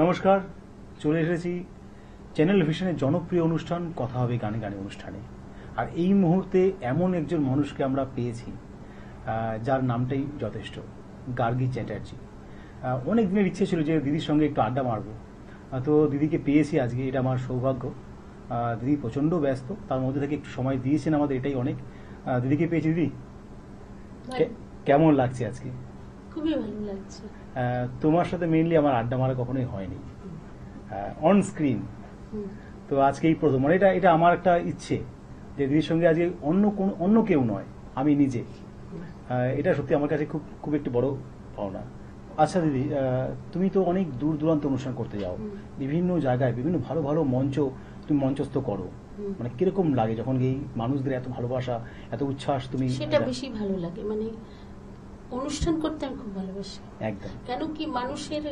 নমস্কার, চলে এসেছি চ্যানেল ভিশনের জনপ্রিয় অনুষ্ঠান কথা হবে গানে গানে অনুষ্ঠানে। আর এই মুহূর্তে এমন একজন মানুষকে আমরা পেয়েছি যার নামটাই যথেষ্ট, গার্গী চ্যাটার্জি। অনেক দিনের ইচ্ছে ছিল যে দিদির সঙ্গে একটু আড্ডা মারবো, তো দিদিকে পেয়েছি আজকে, এটা আমার সৌভাগ্য। দিদি প্রচণ্ড ব্যস্ত, তার মধ্যে থেকে একটু সময় দিয়েছেন আমাদের, এটাই অনেক। দিদিকে পেয়েছি। দিদি কেমন লাগছে আজকে? খুবই ভালো লাগছে। তোমার সাথে মেইনলি আমার আড্ডা মারা কখনোই হয়নি অন স্ক্রিন, তো আজকে এই প্রথম। মানে এটা আমার একটা ইচ্ছে যে দিদির সঙ্গে আজকে অন্য কেউ নয়, আমি নিজে। এটা সত্যি আমার কাছে খুব খুব একটি বড় পাওনা। আচ্ছা দিদি, তুমি তো অনেক দূর দূরান্ত অনুষ্ঠান করতে যাও, বিভিন্ন জায়গায় বিভিন্ন ভালো ভালো মঞ্চ তুমি মঞ্চস্থ করো, মানে কিরকম লাগে যখন এই মানুষদের এত ভালোবাসা, এত উচ্ছ্বাস? তুমি সেটা বেশি ভালো লাগে, মানে অনুষ্ঠান করতে আমি খুব ভালোবাসি। একদম, কেন কি মানুষের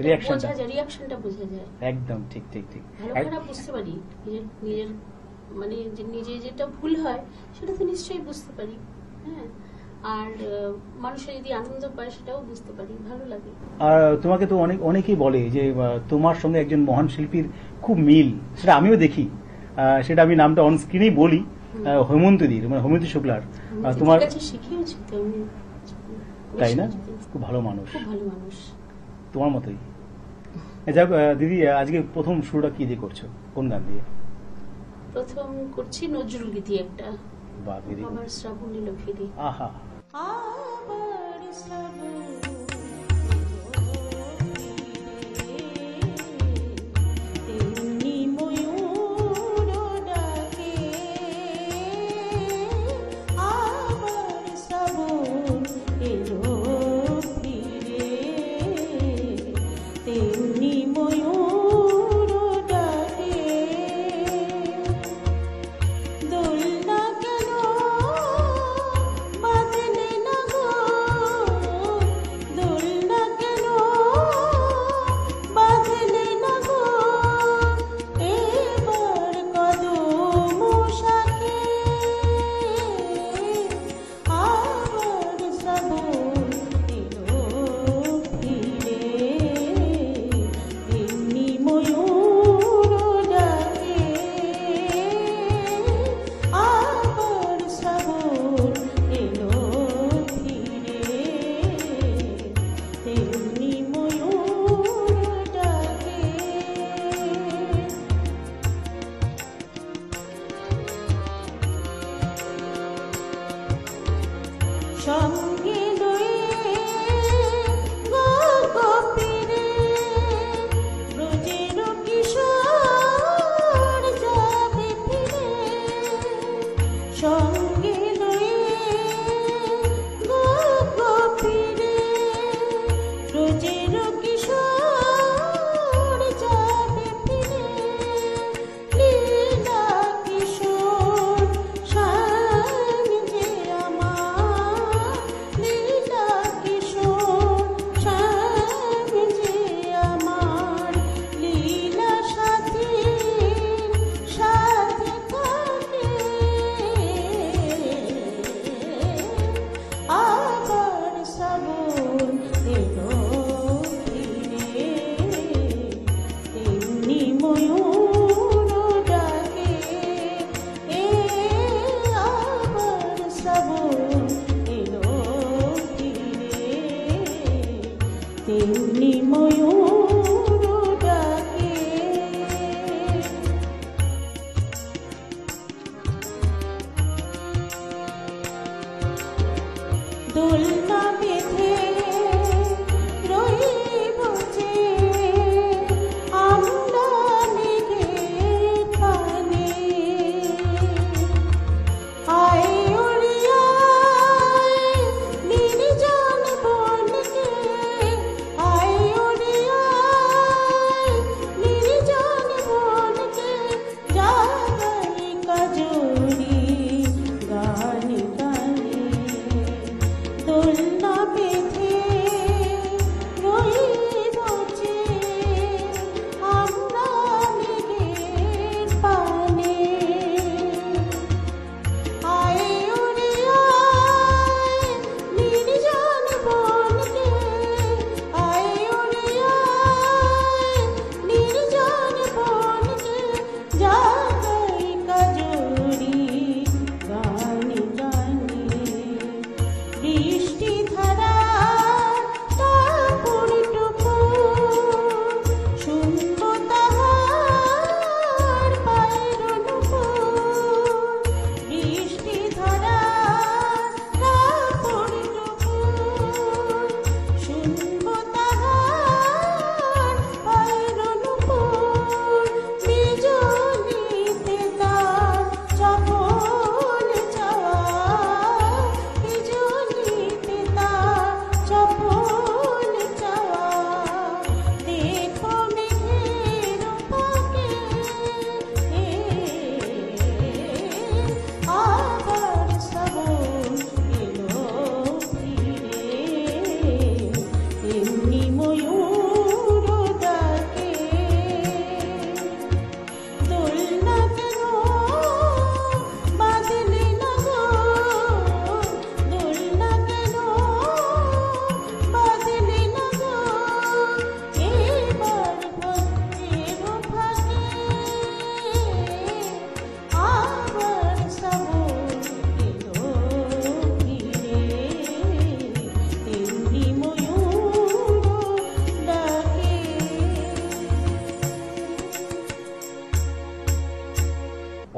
রিয়াকশনটা বোঝা যায়। একদম ঠিক ঠিক ঠিক, ভালো খারাপ বুঝতে পারি, নিজের মানে নিজে যেটা ভুল হয় সেটা তো নিশ্চয়ই বুঝতে পারি। হ্যাঁ, আর মানুষের যদি আনন্দ পায় সেটাও বুঝতে পারি, ভালো লাগে। আর তোমাকে তো অনেকেই বলে যে তোমার সঙ্গে একজন মহান শিল্পীর খুব মিল, সেটা আমিও দেখি। সেটা আমি নামটা অন স্ক্রিনেই বলি, হেমন্তদির, মানে হেমন্তী শুক্লার। তোমার কাছে শিখেওছি তো আমি, তাই না? খুব ভালো মানুষ, খুব ভালো মানুষ, তোমার মতোই। যাক দিদি, আজকে প্রথম শুরুটা কি দিয়ে করছো, কোন গান দিয়ে? প্রথম করছি নজরুল গীতি একটা, আবার শ্রাবণ এলো ফিরে। আহা, আবার শ্রাবণ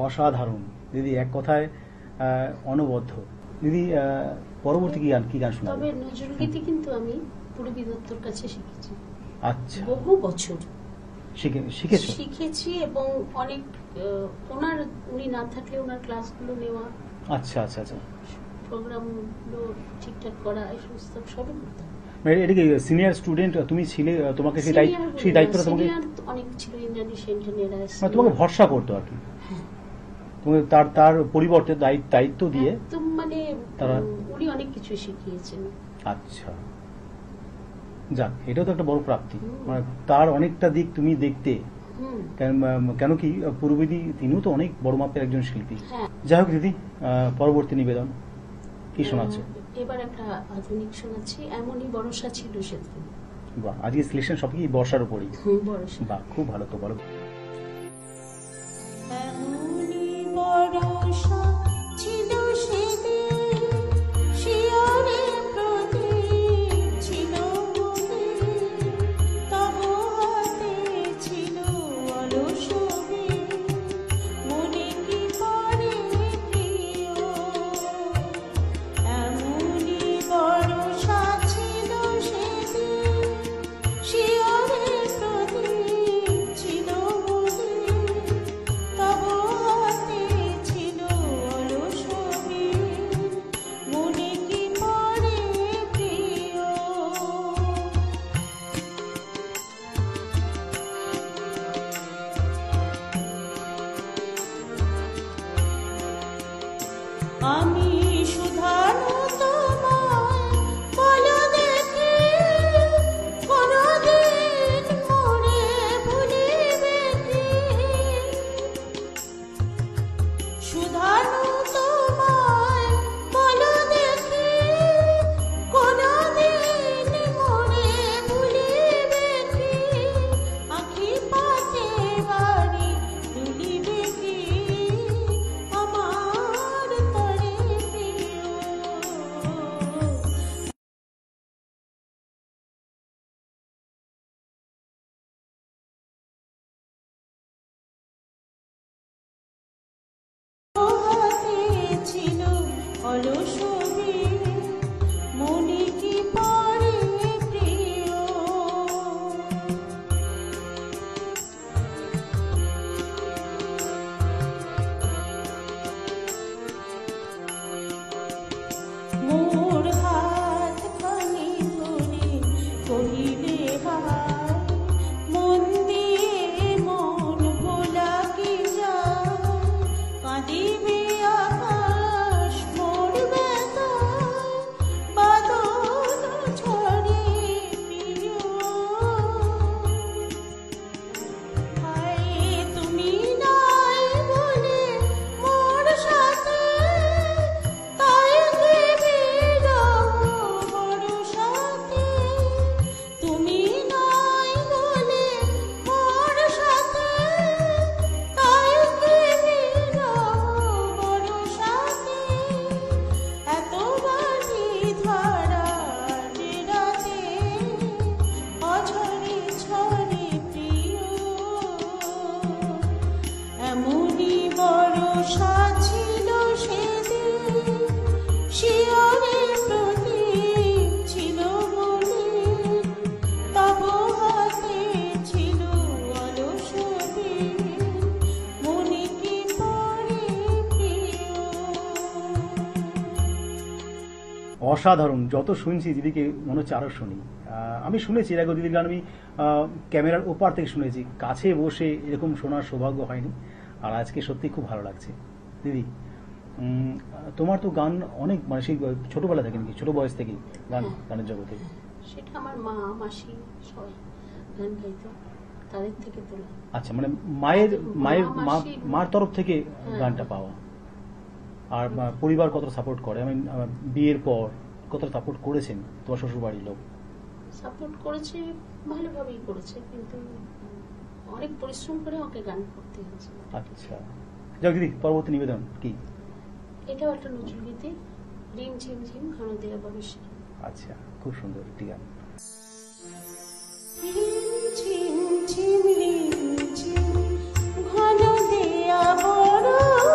অসাধারণ দিদি, এক কথায় অনবদ্য। দিদি পরবর্তী কি গান শোনাবে? তবে নজরুলগীতি কিন্তু আমি পূরবী দত্তর কাছে শিখেছি। আচ্ছা, বহু বছর শিখেছি এবং অনেক উনি না থাকলে ওনার ক্লাসগুলো নেওয়া, আচ্ছা আচ্ছা আচ্ছা, প্রোগ্রামগুলো ঠিকঠাক করা, এই সমস্ত সবই করতাম। এটা কি সিনিয়র স্টুডেন্ট তুমি ছিলে? তোমাকে সেই দায়িত্বটা তোমাকে অনেক ছিল, ইন্দ্রাণী সেনজনেরা মানে তোমাকে ভরসা করতো আর কি, তোমাকে তার পরিবর্তে দায়িত্ব দিয়ে একদম, মানে তারা উনি অনেক কিছু শিখিয়েছেন। আচ্ছা, যাক, এটাও তো একটা বড় প্রাপ্তি, মানে তার অনেকটা দিক তুমি দেখতে। কেন কি পূর্ববিধি তিনিও তো অনেক বড় মাপের একজন শিল্পী। যাই হোক দিদি, পরবর্তী নিবেদন কি শোনাচ্ছে? এবার একটা আধুনিক শোনাচ্ছি, এমনই বর্ষা ছিল সেদিন। বাহ, আজকে সিলেকশন সব কি বর্ষার উপরই? বর্ষা, বাহ, খুব ভালো। তো বলো। এমনই বর্ষা ছিল সেদিন, শিয়রে প্রদীপ ছিল মনে, তব হাতে ছিল অলস বীণ, মনে কি পড়ে প্রিয়। এমনই বর্ষা ছিল সেদিন, শিয়রে প্রদীপ ছিল মনে, তব হাতে ছিল অলস বীণ, মনে কি পড়ে প্রিয়। আমি শুধানো তোমায় বলো দেখি, কোনদিন মোরে ভুলিবে কি? শুধানো তোমায় বলো দেখি, কোনদিন মোরে ভুলিবে কি? আঁখি পাতে বাড়ি তুলিবে কি আমার তরে প্রিয়। হাতে ছিল অলস বীণ, মনে কি পড়ে প্রিয়। মোর হাত খানি ধরে কহিলে হায়, মন দিয়ে মন ভোলা কি যায়, কাঁদিবে আকাশ মোর ব্যথায়, বাদল ঝরে প্রিয়। হায় তুমি নাই বলে মোর সাথে, তাই কি বিরহ বড় সাথে। তুমি নাই বলে মোর সাথে, তাই কি বিরহ বড় সাথে। এত বাড়ি ধারা যে রাতে, অঝরে ঝরে প্রিয়। এমনই বর্ষা ছিল সেদিন, শিয়রে প্রদীপ ছিল মনে, তব হাতে ছিল অলস বীণ, মনে কি পড়ে প্রিয়। অসাধারণ। যত শুনছি দিদিকে মনে হচ্ছে আরো শুনি। আমি শুনেছি এর আগে দিদির গান, আমি ক্যামেরার ওপার থেকে শুনেছি, কাছে বসে এরকম শোনার সৌভাগ্য হয়নি। আর আজকে সত্যি খুব ভালো লাগছে দিদি। তোমার তো গান অনেক, মানে সেই ছোটবেলা থেকে নাকি, ছোট বয়স থেকেই গানের জগতে? সেটা আমার মা মাসি সবাই গান গাইতো, তাদের থেকে তোলা। আচ্ছা, মানে মার তরফ থেকে গানটা পাওয়া। আর পরিবার কতটা সাপোর্ট করে? আমি বিয়ের পর কতটা সাপোর্ট করেছেন তোমার শ্বশুর বাড়ির লোক? সাপোর্ট করেছে, ভালোভাবেই করেছে, কিন্তু অনেক পরিশ্রম করে আমাকে গান করতে হয়েছে। আচ্ছা, যাক দিদি, পরবর্তী নিবেদন কি? এটাও একটা নজরুলগীতি, রিম ঝিম ঝিম ঘন দেয়া বর্ষা। আচ্ছা, খুব সুন্দর একটি গান। ঝিম ঝিম রিম ঝিম ঘন দেয়া বর্ষা,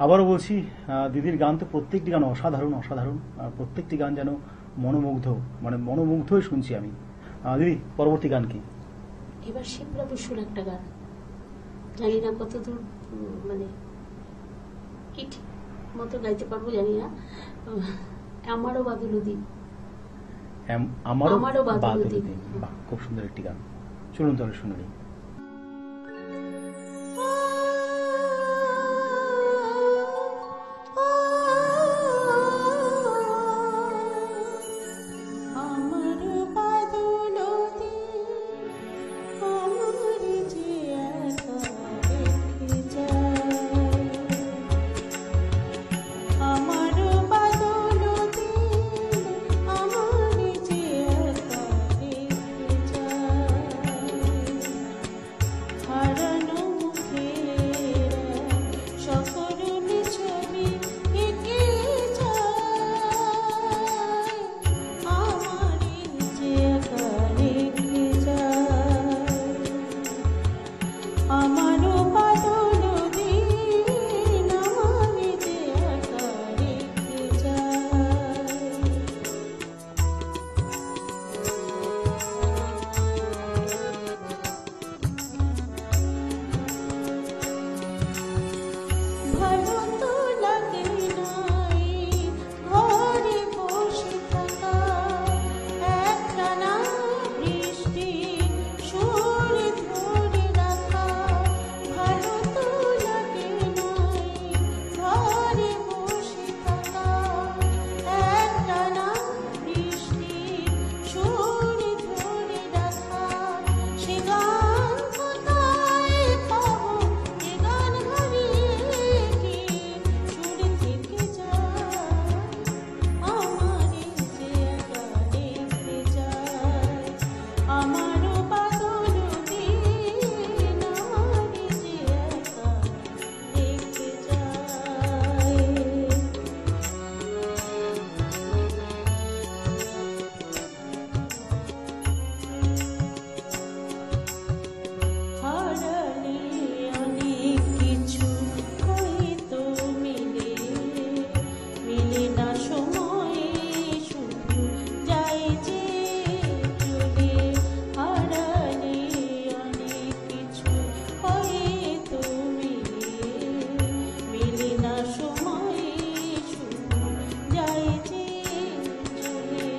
আবারও বলছি, দিদির গান তো প্রত্যেকটি গান অসাধারণ অসাধারণ, প্রত্যেকটি গান যেন মনোমুগ্ধ, মানে মনোমুগ্ধই শুনছি আমি। দিদি, পরবর্তী গান কি? এবার শিবরা বসুর একটা গান, জানি না কতদূর মানে কি ঠিক মতো গাইতে পারবো জানি না। আমারও বাদুলো দিন। আমারও বাদুলো বাদুলো দিন। দিন। বাহ, খুব সুন্দর একটি গান, চলুন তাহলে শুনে নিই। আমার বাদুলো দিন, আমার যে একা রেখে যায়। আমার বাদুলো দিন, আমার যে একা রেখে যায়। হারানো মুখের সকল ছবি এঁকে যায়। আমার যে একা রেখে যায়। আমারও বাদুলো দিন, আমার যে একা রেখে যায়। ভালো তো লাগে নাই ঘরে বসে থাকা, একটানা বৃষ্টি সুর ধরে রাখা। ভালো তো লাগে নাই ঘরে বসে থাকা, একটানা বৃষ্টি সুর ধরে রাখা। সে গান কোথায় পাবো, যে গান হারিয়ে গিয়ে সুর থেকে যায়। আমার যে একা রেখে যায়। আমারও বাদুলো দিন, আমার যে একা রেখে যায়। হারালে অনেক কিছু হয়তো মিলে, মিলে না সময়ে শুধু যায় যে চলে। হারালে অনেক কিছু হয়তো মিলে, মিলে না সময়ে শুধু যায় যে চলে।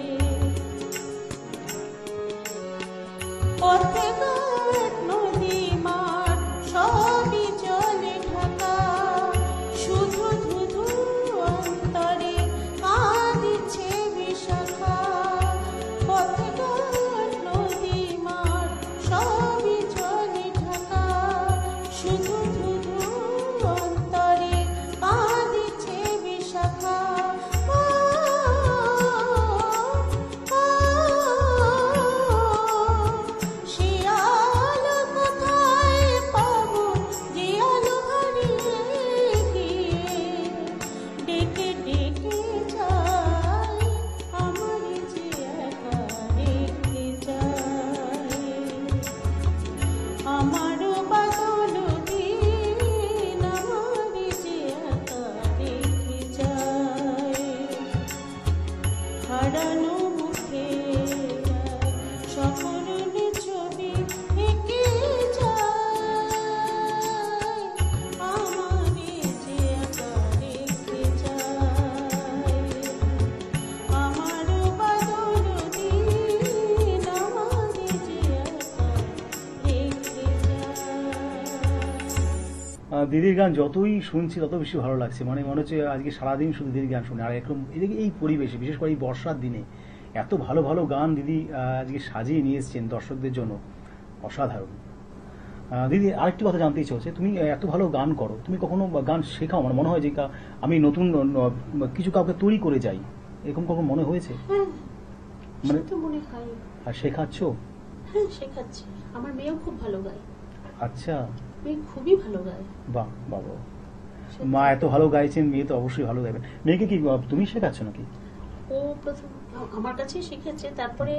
পথে ঘাট নদী মাঠ সবই জলে ঢাকা, শুধু ধুধু অন্তরে কাঁদিছে বিশাখা। পথে ঘাট নদী মাঠ সবই জলে ঢাকা, শুধু ধুধু অন্তরে কাঁদিছে বিশাখা। সে আলো কোথায় পাবো, যে আলো হারিয়ে গিয়ে ডেকে ডেকে যায়। আমার যে একা রেখে যায়। আমারও বাদুলো দিন, আমার যে একা রেখে যায়। হারানো মুখের সকল ছবি এঁকে যায়। আমার যে একা রেখে যায়। আমারও বাদুলো দিন, আমার যে একা রেখে যায়। দিদির গান যতই শুনছি তত বেশি ভালো লাগছে, মানে মনে হচ্ছে আজকে সারাদিন শুধু দিদির গান শুনে। আর একদম এদিকে এই পরিবেশে, বিশেষ করে এই বর্ষার দিনে এত ভালো ভালো গান দিদি আজকে সাজিয়ে নিয়ে এসছেন দর্শকদের জন্য, অসাধারণ। দিদি, আরেকটি কথা জানতে ইচ্ছে হচ্ছে, তুমি এত ভালো গান করো, তুমি কখনো গান শেখাও? আমার মনে হয় যে আমি নতুন কিছু কাউকে তৈরি করে যাই, এরকম কখনো মনে হয়েছে? হ্যাঁ, মানে সে তো মনে হয়। আর শেখাচ্ছ? হ্যাঁ, শেখাচ্ছি। আমার মেয়েও খুব ভালো গায়। আচ্ছা, মেয়ে খুবই ভালো গায়। বাহ বাবা, মা এত ভালো গাইছেন, মেয়ে তো অবশ্যই ভালো গাইবেন। মেয়েকে কি তুমি শেখাচ্ছ নাকি? ও প্রথম আমার কাছেই শিখেছে, তারপরে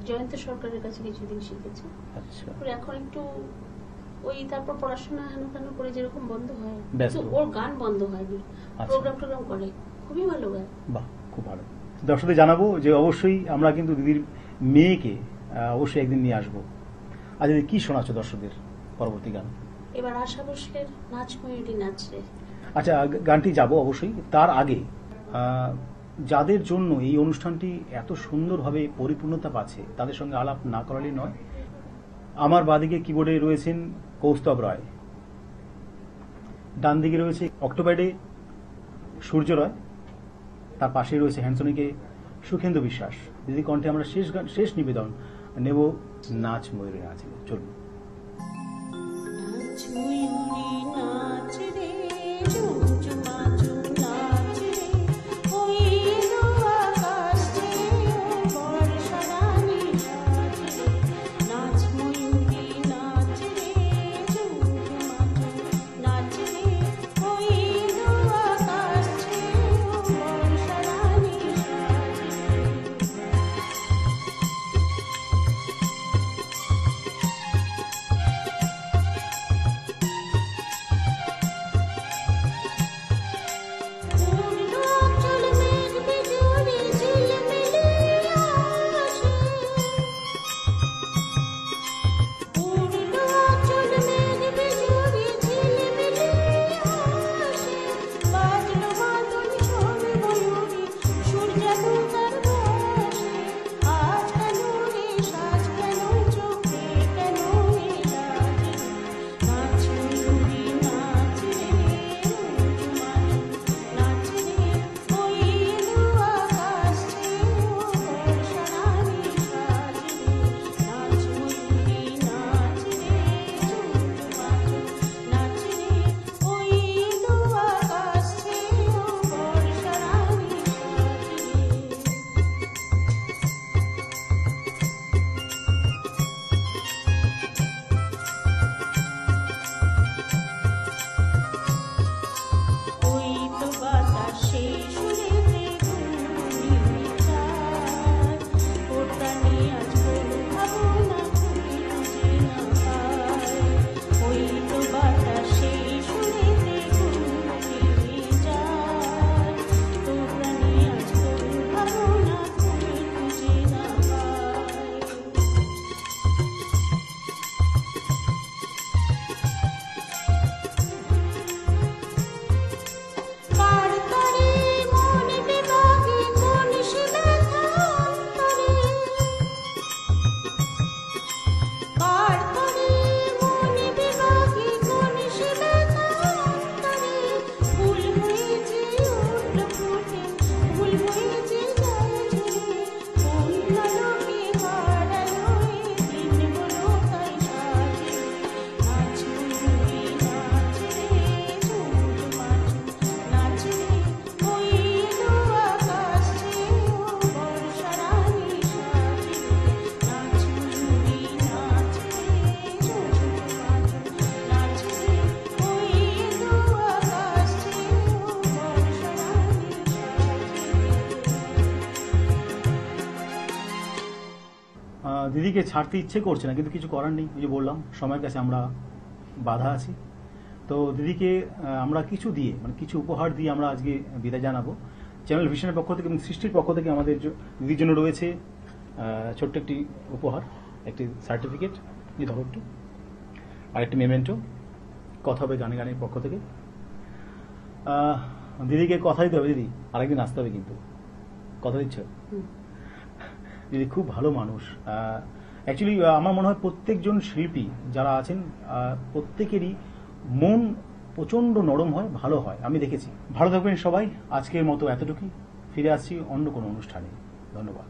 জয়ন্ত সরকারের কাছে কিছুদিন শিখেছে। আচ্ছা, তারপরে এখন একটু ওই তারপর পড়াশোনা হেন তেন করে যেরকম বন্ধ হয়, ব্যস্ত। কিন্তু ওর গান বন্ধ হয়নি, আচ্ছা। প্রোগ্রাম টোগ্রাম করে, খুবই ভালো গায়। বাহ, খুব ভালো। দর্শকদের জানাবো যে অবশ্যই আমরা কিন্তু দিদির মেয়েকে অবশ্যই একদিন নিয়ে আসবো। আজ দিদি কি শোনাচ্ছ দর্শকদের পরবর্তী গান? এবার আশা ভোসলের নাচ ময়ূরী নাচ রে। আচ্ছা, গানটি যাব অবশ্যই। তার আগে যাদের জন্য এই অনুষ্ঠানটি এত সুন্দরভাবে পরিপূর্ণতা পাচ্ছে তাদের সঙ্গে আলাপ না করালেই নয়। আমার বাঁদিকে কিবোর্ডে রয়েছেন কৌস্তব রায়, ডান দিকে রয়েছে অক্টোপাইডে সূর্য রায়, তার পাশেই রয়েছে হ্যান্সনিকে সুখেন্দু বিশ্বাস। দিদি কণ্ঠে আমরা শেষ নিবেদন নেব নাচ ময়ূরী নাচ। চলুন। নাচ ময়ূরী নাচ রে, ঝুমঝুমা ঝুম নাচ রে, ওই এলো আকাশ রে, বর্ষা রানী সাজ রে। নাচ ময়ূরী নাচ রে, ঝুমঝুমা ঝুম নাচ রে, ওই এলো আকাশ রে, বর্ষা রানী সাজ রে। দিদিকে ছাড়তে ইচ্ছে করছে না, কিন্তু কিছু করার নেই। ওই যে বললাম, সময়ের কাছে আমরা বাধা আছি। তো দিদিকে আমরা কিছু দিয়ে, মানে কিছু উপহার দিয়ে আমরা আজকে বিদায় জানাবো। চ্যানেল ভিশনের পক্ষ থেকে এবং সৃষ্টির পক্ষ থেকে আমাদের দিদির জন্য রয়েছে ছোট্ট একটি উপহার, একটি সার্টিফিকেট, যে ধরো একটু, আর একটি মেমেন্টো। কথা হবে গানে গানের পক্ষ থেকে। দিদিকে কথা দিতে হবে দিদি, আরেকদিন আসতে হবে কিন্তু, কথা দিচ্ছ? দিদি খুব ভালো মানুষ। অ্যাকচুয়ালি আমার মনে হয় প্রত্যেকজন শিল্পী যারা আছেন প্রত্যেকেরই মন প্রচন্ড নরম হয়, ভালো হয়, আমি দেখেছি। ভালো থাকবেন সবাই। আজকের মতো এতটুকুই, ফিরে আসছি অন্য কোনো অনুষ্ঠানে। ধন্যবাদ।